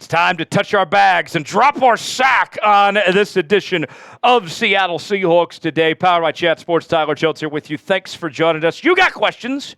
It's time to touch our bags and drop our sack on this edition of Seattle Seahawks Today, powered by Chat Sports. Tyler Schultz here with you. Thanks for joining us. You got questions.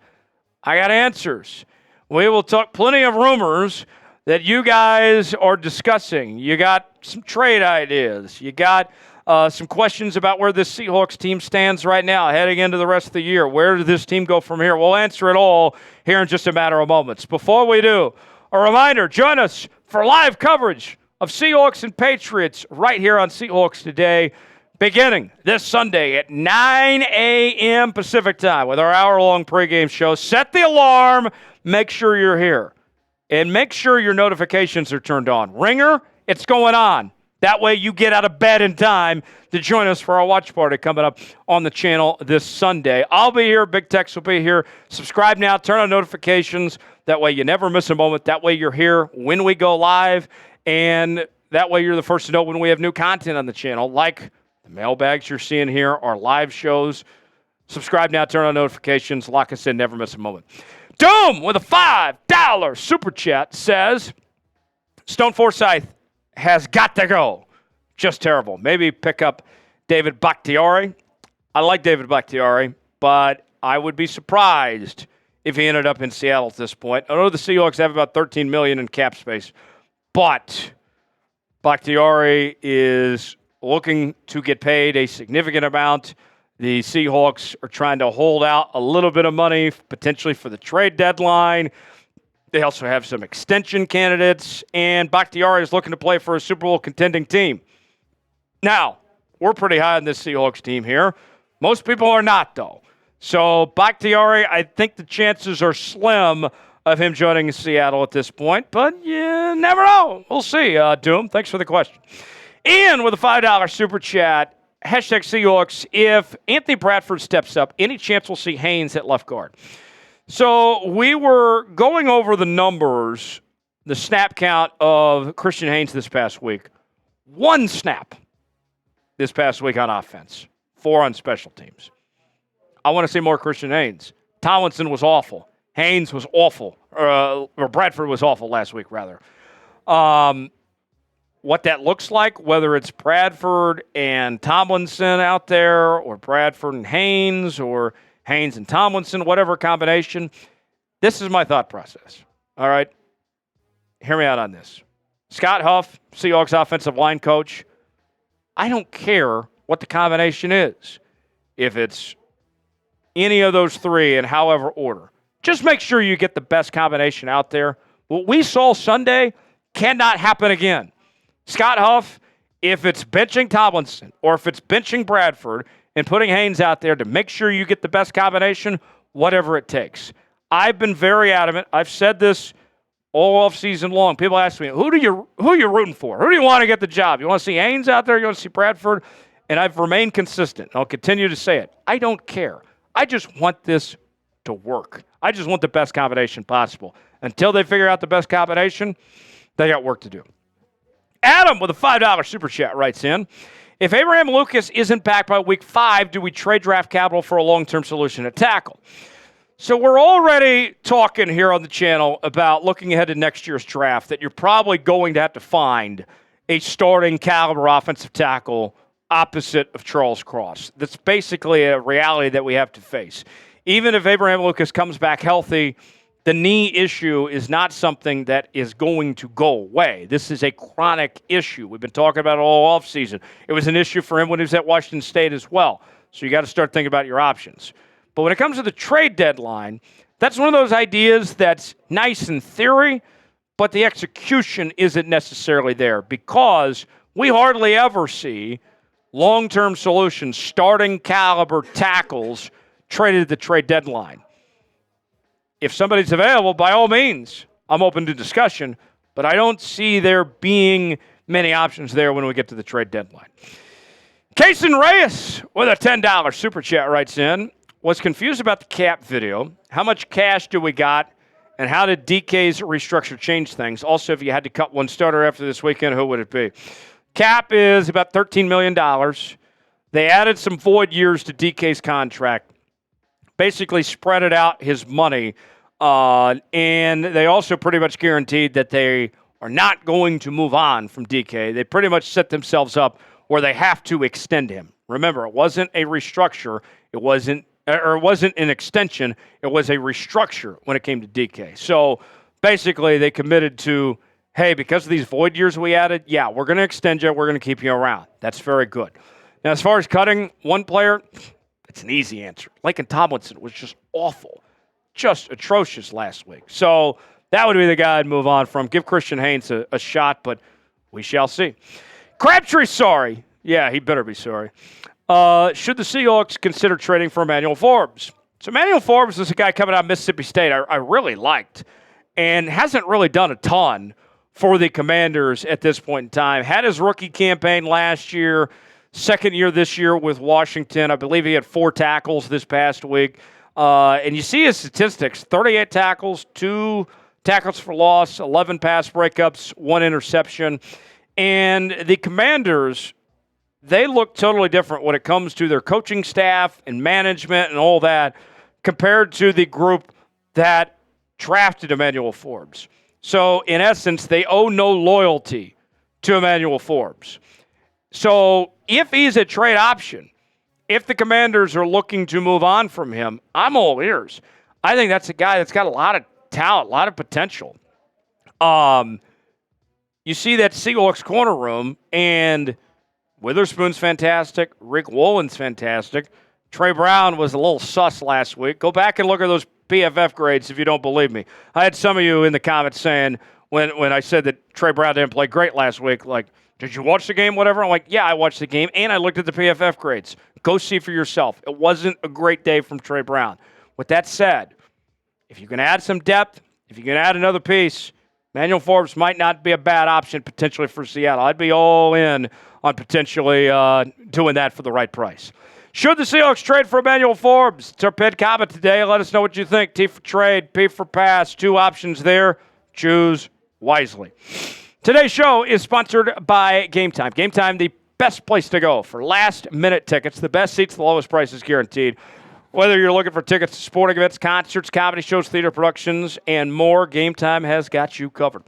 I got answers. We will talk plenty of rumors that you guys are discussing. You got some trade ideas. You got some questions about where this Seahawks team stands right now, heading into the rest of the year. Where does this team go from here? We'll answer it all here in just a matter of moments. Before we do, a reminder, join us for live coverage of Seahawks and Patriots right here on Seahawks Today, beginning this Sunday at 9 a.m. Pacific time with our hour-long pregame show. Set the alarm. Make sure you're here. And make sure your notifications are turned on. Ringer, it's going on. That way you get out of bed in time to join us for our watch party coming up on the channel this Sunday. I'll be here. Big Tex will be here. Subscribe now. Turn on notifications. That way you never miss a moment. That way you're here when we go live. And that way you're the first to know when we have new content on the channel, like the mailbags you're seeing here, our live shows. Subscribe now. Turn on notifications. Lock us in. Never miss a moment. Doom with a $5 super chat says, Stone Forsythe has got to go. Just terrible. Maybe pick up David Bakhtiari. I like David Bakhtiari, but I would be surprised if he ended up in Seattle at this point. I know the Seahawks have about $13 million in cap space, but Bakhtiari is looking to get paid a significant amount. The Seahawks are trying to hold out a little bit of money, potentially for the trade deadline. They also have some extension candidates, and Bakhtiari is looking to play for a Super Bowl contending team. Now, we're pretty high on this Seahawks team here. Most people are not, though. So, Bakhtiari, I think the chances are slim of him joining Seattle at this point, but you never know. We'll see. Doom, thanks for the question. Ian with a $5 super chat, hashtag Seahawks. If Anthony Bradford steps up, any chance we'll see Haynes at left guard? So we were going over the numbers, the snap count of Christian Haynes this past week. 1 snap this past week on offense, 4 on special teams. I want to see more Christian Haynes. Tomlinson was awful. Haynes was awful. Or Bradford was awful last week, rather. What that looks like, whether it's Bradford and Tomlinson out there, or Bradford and Haynes, or Haynes and Tomlinson, whatever combination, this is my thought process. All right? Hear me out on this. Scott Huff, Seahawks offensive line coach, I don't care what the combination is. If it's any of those 3 in however order, just make sure you get the best combination out there. What we saw Sunday cannot happen again. Scott Huff, if it's benching Tomlinson or if it's benching Bradford and putting Haynes out there to make sure you get the best combination, whatever it takes. I've been very adamant. I've said this all offseason long. People ask me, who are you rooting for? Who do you want to get the job? You want to see Haynes out there? You want to see Bradford? And I've remained consistent. I'll continue to say it. I don't care. I just want this to work. I just want the best combination possible. Until they figure out the best combination, they got work to do. Adam with a $5 super chat writes in, if Abraham Lucas isn't back by week 5, do we trade draft capital for a long-term solution at tackle? So we're already talking here on the channel about looking ahead to next year's draft, that you're probably going to have to find a starting caliber offensive tackle opposite of Charles Cross. That's basically a reality that we have to face. Even if Abraham Lucas comes back healthy, the knee issue is not something that is going to go away. This is a chronic issue. We've been talking about it all offseason. It was an issue for him when he was at Washington State as well. So you got to start thinking about your options. But when it comes to the trade deadline, that's one of those ideas that's nice in theory, but the execution isn't necessarily there because we hardly ever see long-term solutions, starting caliber tackles traded at the trade deadline. If somebody's available, by all means, I'm open to discussion, but I don't see there being many options there when we get to the trade deadline. Kason Reyes with a $10 super chat writes in, was confused about the cap video. How much cash do we got, and how did DK's restructure change things? Also, if you had to cut one starter after this weekend, who would it be? Cap is about $13 million. They added some void years to DK's contract. Basically spread out his money, and they also pretty much guaranteed that they are not going to move on from DK. They pretty much set themselves up where they have to extend him. Remember, it wasn't a restructure. It wasn't an extension. It was a restructure when it came to DK. So basically, they committed to, hey, because of these void years we added, yeah, we're going to extend you. We're going to keep you around. That's very good. Now, as far as cutting one player, it's an easy answer. Laken Tomlinson was just awful, just atrocious last week. So that would be the guy I'd move on from. Give Christian Haynes a shot, but we shall see. Crabtree's sorry. Yeah, he better be sorry. Should the Seahawks consider trading for Emmanuel Forbes? So Emmanuel Forbes is a guy coming out of Mississippi State I really liked and hasn't really done a ton for the Commanders at this point in time. Had his rookie campaign last year, second year this year with Washington. I believe he had 4 tackles this past week. And you see his statistics, 38 tackles, 2 tackles for loss, 11 pass breakups, 1 interception. And the Commanders, they look totally different when it comes to their coaching staff and management and all that compared to the group that drafted Emmanuel Forbes. So, in essence, they owe no loyalty to Emmanuel Forbes. So, if he's a trade option, if the Commanders are looking to move on from him, I'm all ears. I think that's a guy that's got a lot of talent, a lot of potential. You see that Seahawks corner room, and Witherspoon's fantastic. Rick Wollen's fantastic. Trey Brown was a little sus last week. Go back and look at those PFF grades if you don't believe me. I had some of you in the comments saying when I said that Trey Brown didn't play great last week, like, did you watch the game, whatever? I'm like, yeah, I watched the game, and I looked at the PFF grades. Go see for yourself. It wasn't a great day from Trey Brown. With that said, if you can add some depth, if you can add another piece, Emmanuel Forbes might not be a bad option potentially for Seattle. I'd be all in on potentially doing that for the right price. Should the Seahawks trade for Emmanuel Forbes? It's our pinned comment today. Let us know what you think. T for trade, P for pass. 2 options there. Choose wisely. Today's show is sponsored by Game Time. Game Time, the best place to go for last-minute tickets. The best seats, the lowest prices guaranteed. Whether you're looking for tickets to sporting events, concerts, comedy shows, theater productions, and more, Game Time has got you covered.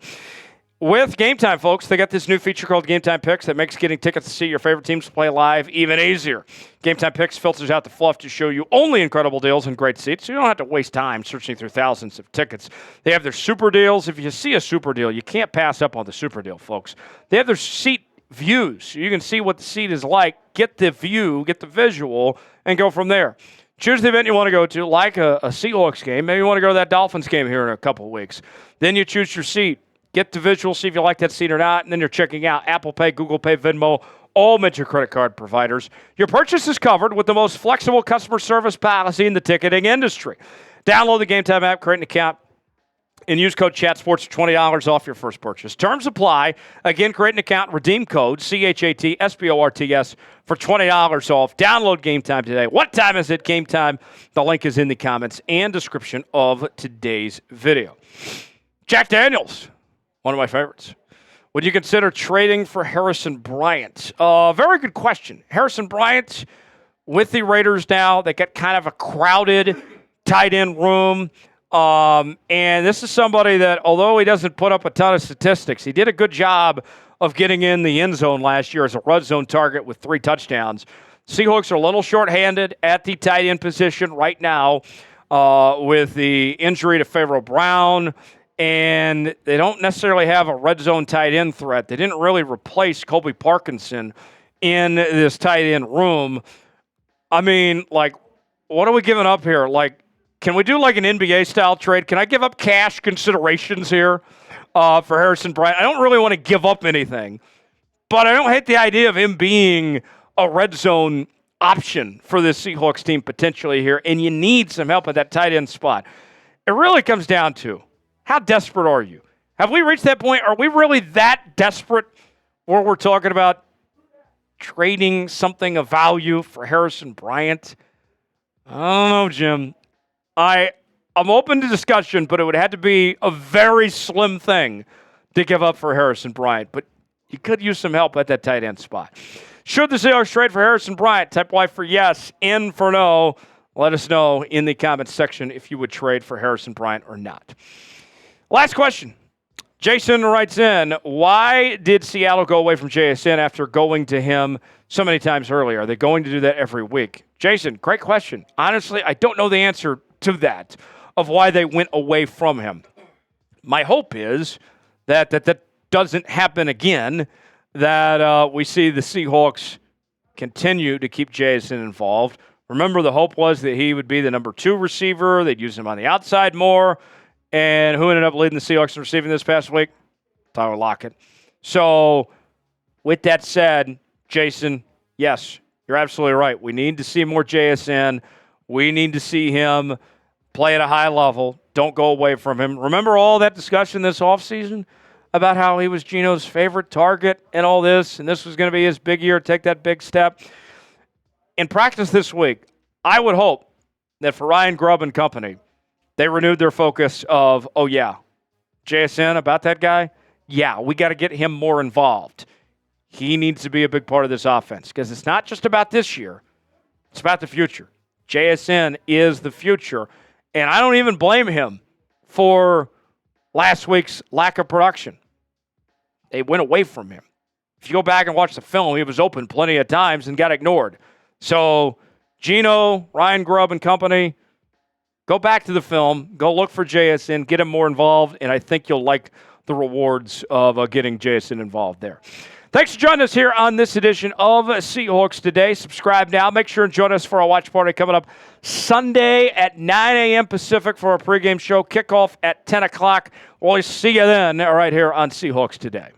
With Game Time, folks, they got this new feature called Game Time Picks that makes getting tickets to see your favorite teams play live even easier. Game Time Picks filters out the fluff to show you only incredible deals and great seats, so you don't have to waste time searching through thousands of tickets. They have their super deals. If you see a super deal, you can't pass up on the super deal, folks. They have their seat views, so you can see what the seat is like, get the view, get the visual, and go from there. Choose the event you want to go to, like a Seahawks game. Maybe you want to go to that Dolphins game here in a couple of weeks. Then you choose your seat. Get the visual, see if you like that seat or not, and then you're checking out Apple Pay, Google Pay, Venmo, all major credit card providers. Your purchase is covered with the most flexible customer service policy in the ticketing industry. Download the Game Time app, create an account, and use code CHATSPORTS for $20 off your first purchase. Terms apply. Again, create an account, redeem code CHATSPORTS for $20 off. Download Game Time today. What time is it? Game Time. The link is in the comments and description of today's video. Jack Daniels, one of my favorites. Would you consider trading for Harrison Bryant? Very good question. Harrison Bryant with the Raiders now. They got kind of a crowded tight end room. And this is somebody that, although he doesn't put up a ton of statistics, he did a good job of getting in the end zone last year as a red zone target with 3 touchdowns. Seahawks are a little shorthanded at the tight end position right now with the injury to Pharaoh Brown, and they don't necessarily have a red zone tight end threat. They didn't really replace Colby Parkinson in this tight end room. I mean, like, what are we giving up here? Like, can we do like an NBA-style trade? Can I give up cash considerations here for Harrison Bryant? I don't really want to give up anything, but I don't hate the idea of him being a red zone option for this Seahawks team potentially here, and you need some help at that tight end spot. It really comes down to, how desperate are you? Have we reached that point? Are we really that desperate where we're talking about trading something of value for Harrison Bryant? I don't know, Jim. I'm open to discussion, but it would have to be a very slim thing to give up for Harrison Bryant. But you could use some help at that tight end spot. Should the Seahawks trade for Harrison Bryant? Type Y for yes, N for no. Let us know in the comments section if you would trade for Harrison Bryant or not. Last question. Jason writes in, why did Seattle go away from JSN after going to him so many times earlier? Are they going to do that every week? Jason, great question. Honestly, I don't know the answer to that, of why they went away from him. My hope is that doesn't happen again, that we see the Seahawks continue to keep JSN involved. Remember, the hope was that he would be the number 2 receiver. They'd use him on the outside more. And who ended up leading the Seahawks in receiving this past week? Tyler Lockett. So, with that said, Jason, yes, you're absolutely right. We need to see more JSN. We need to see him play at a high level. Don't go away from him. Remember all that discussion this offseason about how he was Geno's favorite target and all this, and this was going to be his big year, take that big step? In practice this week, I would hope that for Ryan Grubb and company, they renewed their focus of, oh, yeah, JSN, about that guy? Yeah, we got to get him more involved. He needs to be a big part of this offense because it's not just about this year. It's about the future. JSN is the future, and I don't even blame him for last week's lack of production. They went away from him. If you go back and watch the film, he was open plenty of times and got ignored. So, Geno, Ryan Grubb and company, go back to the film, go look for JSN, get him more involved, and I think you'll like the rewards of getting JSN involved there. Thanks for joining us here on this edition of Seahawks Today. Subscribe now. Make sure and join us for our watch party coming up Sunday at 9 a.m. Pacific for our pregame show. Kickoff at 10 o'clock. We'll see you then right here on Seahawks Today.